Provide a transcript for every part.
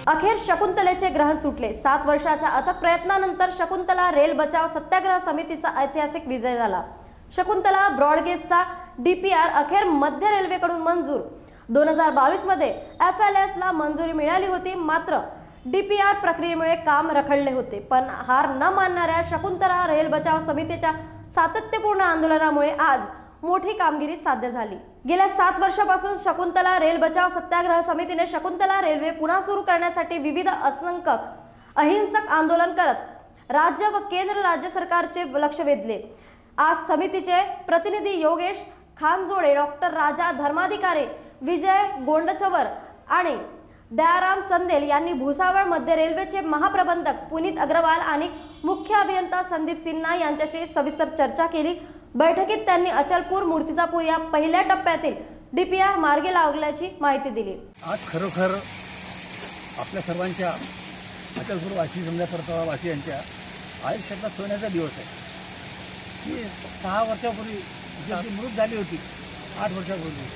अखेर शकुंतलेचे ग्रहण सुटले। 7 वर्षाच्या अथक प्रयत्नानंतर शकुंतला रेल बचाव सत्याग्रह समितीचा ऐतिहासिक विजय झाला। शकुंतला ब्रॉडगेजचा डीपीआर अखेर मध्य रेल्वेकडून मंजूर। 2022 मध्ये FLS ला मंजुरी मिळाली होती, मात्र डीपीआर प्रक्रियेमुळे काम रखडले होते। पण हार न मानणाऱ्या शकुंतला रेल बचाव समितीच्या सातत्यपूर्ण आंदोलनामुळे आज मोठी कामगिरी साध्य झाली। गेल्या 7 वर्षापासून शकुंतला रेल बचाव सत्याग्रह समितीने शकुंतला रेल्वे पुन्हा सुरू करण्यासाठी विविध अहिंसक आंदोलन करत राज्य व केंद्र राज्य सरकारचे लक्ष वेधले। आज समितीचे प्रतिनिधी योगेश खानजोडे, डॉक्टर राजा धर्माधिकारी, विजय गोंडचवर आणि दयाराम चंदेल यांनी भुसावळ मध्य रेल्वेचे महाप्रबंधक पुनीत अग्रवाल आणि मुख्य अभियंता संदीप सिन्हा यांच्याशी सविस्तर चर्चा केली। बैठकीत त्यांनी अचलपूर मूर्तिजापूर या पहिल्या टप्प्यातील डीपीआर मार्गी लावल्याची माहिती दिली। आज खरोखर आपल्या सर्वांच्या अचलपूर वासी, समजा परतवार वासियांच्या आयुष्यातला सोन्याचा दिवस आहे की 6 वर्षापूर्वी जी मृत झाली होती, 8 वर्षापूर्वी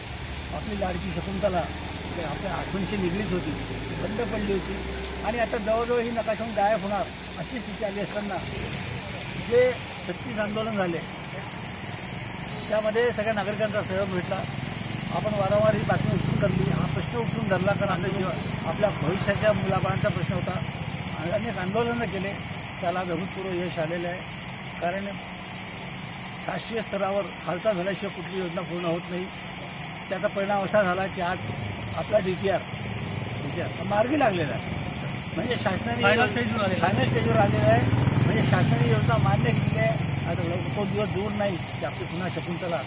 आपली लाडकी शकुंतला आपल्या आठवणीशी निगडीत होती, बंद पडली होती आणि आता जवळजवळ ही नकाशाहून गायब होणार अशी स्थिती आली असताना जे 36 आंदोलन झाले त्यामध्ये सगळ्या नागरिकांचा सहभाग भेटला। आपण वारंवार ही बातमी उठून धरली, हा प्रश्न उठून धरला, कारण आपल्या भविष्याच्या मुलाबाळांचा प्रश्न होता। अनेक आंदोलनं केले, त्याला अभूतपूर्व यश आलेलं आहे। कारण राष्ट्रीय स्तरावर खालचा झाल्याशिवाय कुठली योजना पूर्ण होत नाही। त्याचा परिणाम असा झाला की आज आपला डीपीआर मार्गी लागलेला आहे, म्हणजे शासनाने फायनल स्टेजवर आलेला आहे, म्हणजे शासनाने योजना मान्य केली आहे। आता तो दिवस दूर नाही की आपली पुन्हा शकुंतला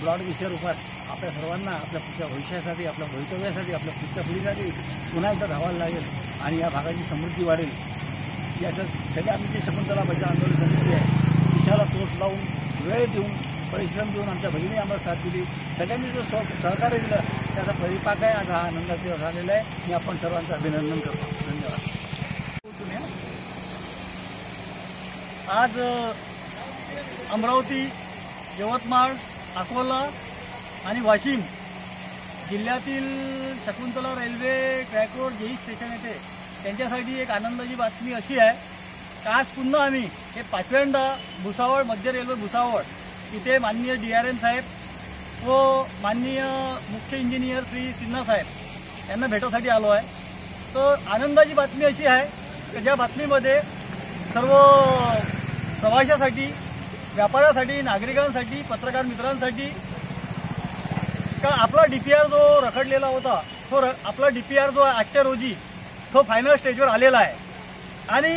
ब्रॉडगेजच्या रूपात आपल्या सर्वांना आपल्या पुढच्या भविष्यासाठी, आपल्या भवितव्यासाठी, आपल्या पुढच्या पिढीसाठी पुन्हा एकदा धावायला लागेल आणि या भागाची समृद्धी वाढेल। याच्यात सगळे आम्ही जे शकुंतला बचाव आंदोलन समिती आहे दिशाला तोच लावून, वेळ देऊन, परिश्रम देऊन आमच्या भगिनी आम्हाला साथ दिली, सगळ्यांनी जो सहकार्य दिलं त्याचा परिपाक आहे। आज हा आनंदाचा दिवस झालेला आहे। मी आपण सर्वांचं अभिनंदन करतो। धन्यवाद। आज अमरावती, यवतमाळ, अकोला आणि वाशिम जिल्ह्यातील शकुंतला रेल्वे ट्रॅक रोड जे स्टेशन येते त्यांच्यासाठी एक आनंदाची बातमी अशी आहे की आज पुन्हा आम्ही हे 5व्यांदा भुसावळ, मध्य रेल्वे भुसावळ इथे माननीय DRM साहेब व माननीय मुख्य इंजिनियर श्री सिन्हा साहेब यांना भेटण्यासाठी आलो आहे। तर आनंदाची बातमी अशी आहे की ज्या बातमीमध्ये सर्व प्रवाशासाठी, व्यापाऱ्यासाठी, नागरिकांसाठी, पत्रकार मित्रांसाठी का आपला डीपीआर जो रखडलेला होता तो आपला डीपीआर जो आजच्या रोजी तो फायनल स्टेजवर आलेला आहे आणि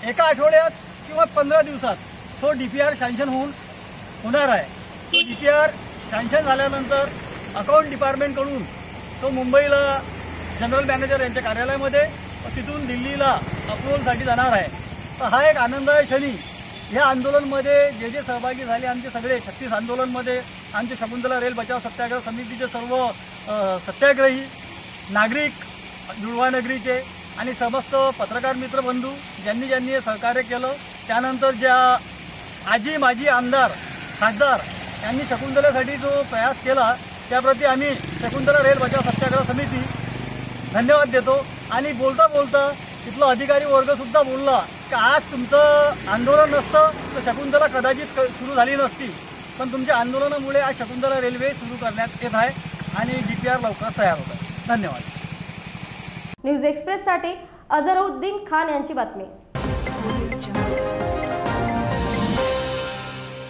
एका आठवड्यात किंवा 15 दिवसात तो डीपीआर सँक्शन होणार आहे। तो डीपीआर सँक्शन झाल्यानंतर अकाउंट डिपार्टमेंटकडून तो मुंबईला जनरल मॅनेजर यांच्या कार्यालयामध्ये, तिथून दिल्लीला अप्रुव्हलसाठी जाणार आहे। तर हा एक आनंदाचा क्षणी या आंदोलनमध्ये जे जे सहभागी झाले, आमचे सगळे 36 आंदोलनमध्ये आमचे शकुंतला रेल बचाव सत्याग्रह समितीचे सर्व सत्याग्रही, नागरिक, जुळवा नगरीचे आणि समस्त पत्रकार मित्र बंधू ज्यांनी ज्यांनी सहकार्य केलं, त्यानंतर ज्या आजी माजी आमदार, खासदार यांनी शकुंतलेसाठी जो प्रयास केला त्याप्रती आम्ही शकुंतला रेल बचाव सत्याग्रह समिती धन्यवाद देतो। आणि बोलता बोलता तिथला अधिकारी वर्ग सुद्धा बोलला की आज तुमचं आंदोलन नसतं तर शकुंतला कदाचित सुरू झाली नसती, पण तुमच्या आंदोलनामुळे आज शकुंतला रेल्वे सुरू करण्यात येत आहे आणि डीपीआर लवकरच तयार होत आहे। धन्यवाद। न्यूज एक्सप्रेससाठी अझरुद्दीन खान यांची बातमी।